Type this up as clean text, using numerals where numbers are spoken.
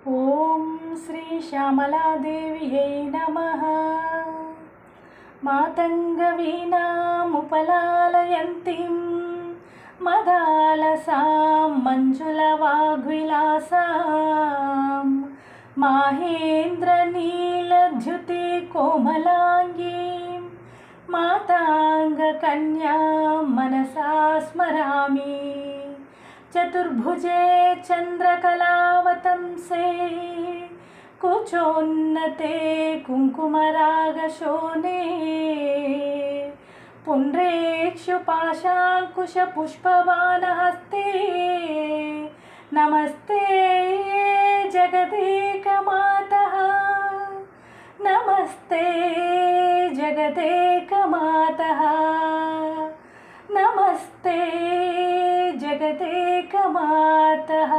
ఓం శ్రీ శ్యామలాదేవ్యై నమః. మాతంగవీణాముపలాలయంతిం మదాలసాం మంజులవాగ్విలాసాం మాహేంద్రనీలద్యుతి కోమలాంగీం మాతాంగకన్యాం మనసా స్మరామి. चतुर्भुजे चंद्रकलावतंसे कुचोन्नते कुङ्कुमरागशोने पुण्ड्रेक्षुपाशाङ्कुशपुष्पवानहस्ते नमस्ते जगदेकमातः. नमस्ते जगदेकमातः. नमस्ते जगदेकमातः.